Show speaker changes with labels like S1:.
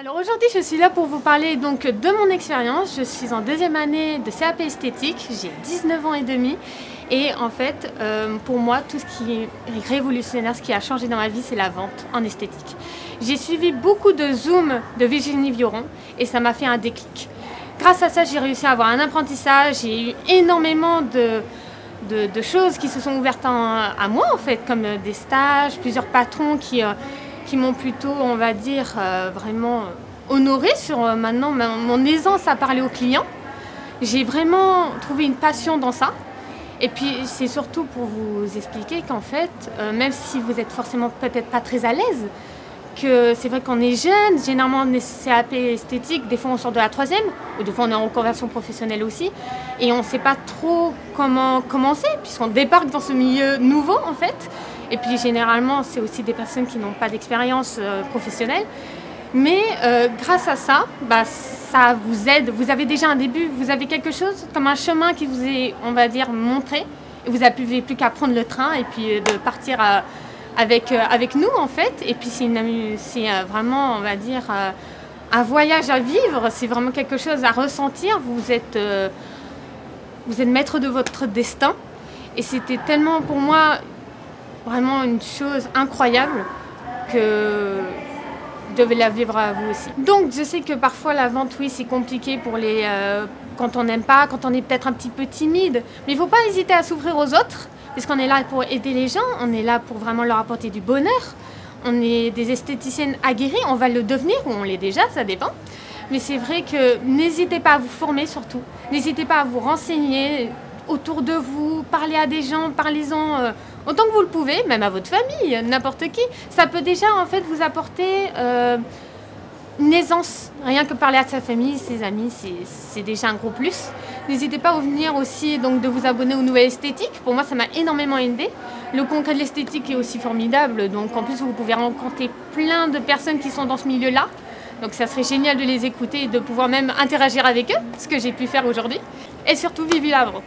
S1: Alors aujourd'hui je suis là pour vous parler donc de mon expérience. Je suis en deuxième année de CAP esthétique, j'ai 19 ans et demi et en fait pour moi tout ce qui est révolutionnaire, ce qui a changé dans ma vie, c'est la vente en esthétique. J'ai suivi beaucoup de Zoom de Virginie Vioron et ça m'a fait un déclic. Grâce à ça j'ai réussi à avoir un apprentissage, j'ai eu énormément de choses qui se sont ouvertes à moi en fait, comme des stages, plusieurs patrons qui m'ont plutôt, on va dire, vraiment honorée sur maintenant mon aisance à parler aux clients. J'ai vraiment trouvé une passion dans ça. Et puis c'est surtout pour vous expliquer qu'en fait, même si vous êtes forcément peut-être pas très à l'aise, que c'est vrai qu'on est jeune, généralement on est CAP esthétique, des fois on sort de la troisième, ou des fois on est en reconversion professionnelle aussi, et on ne sait pas trop comment commencer, puisqu'on débarque dans ce milieu nouveau en fait. Et puis généralement, c'est aussi des personnes qui n'ont pas d'expérience professionnelle. Mais grâce à ça, ça vous aide. Vous avez déjà un début, vous avez quelque chose comme un chemin qui vous est, on va dire, montré. Et vous n'avez plus qu'à prendre le train et puis de partir avec nous en fait. Et puis c'est vraiment, on va dire, un voyage à vivre. C'est vraiment quelque chose à ressentir. Vous êtes maître de votre destin. Et c'était tellement pour moi vraiment une chose incroyable que vous devez la vivre à vous aussi. Donc je sais que parfois la vente, oui, c'est compliqué pour quand on n'aime pas, quand on est peut-être un petit peu timide. Mais il ne faut pas hésiter à s'ouvrir aux autres, puisqu'on est là pour aider les gens, on est là pour vraiment leur apporter du bonheur. On est des esthéticiennes aguerries, on va le devenir ou on l'est déjà, ça dépend. Mais c'est vrai que n'hésitez pas à vous former surtout. N'hésitez pas à vous renseigner autour de vous, parlez à des gens, parlez-en autant que vous le pouvez, même à votre famille, n'importe qui. Ça peut déjà en fait vous apporter une aisance. Rien que parler à sa famille, ses amis, c'est déjà un gros plus. N'hésitez pas à venir aussi donc, de vous abonner aux Nouvelles Esthétiques. Pour moi, ça m'a énormément aidé. Le congrès de l'esthétique est aussi formidable. Donc en plus, vous pouvez rencontrer plein de personnes qui sont dans ce milieu-là. Donc ça serait génial de les écouter et de pouvoir même interagir avec eux, ce que j'ai pu faire aujourd'hui. Et surtout, vive la vente!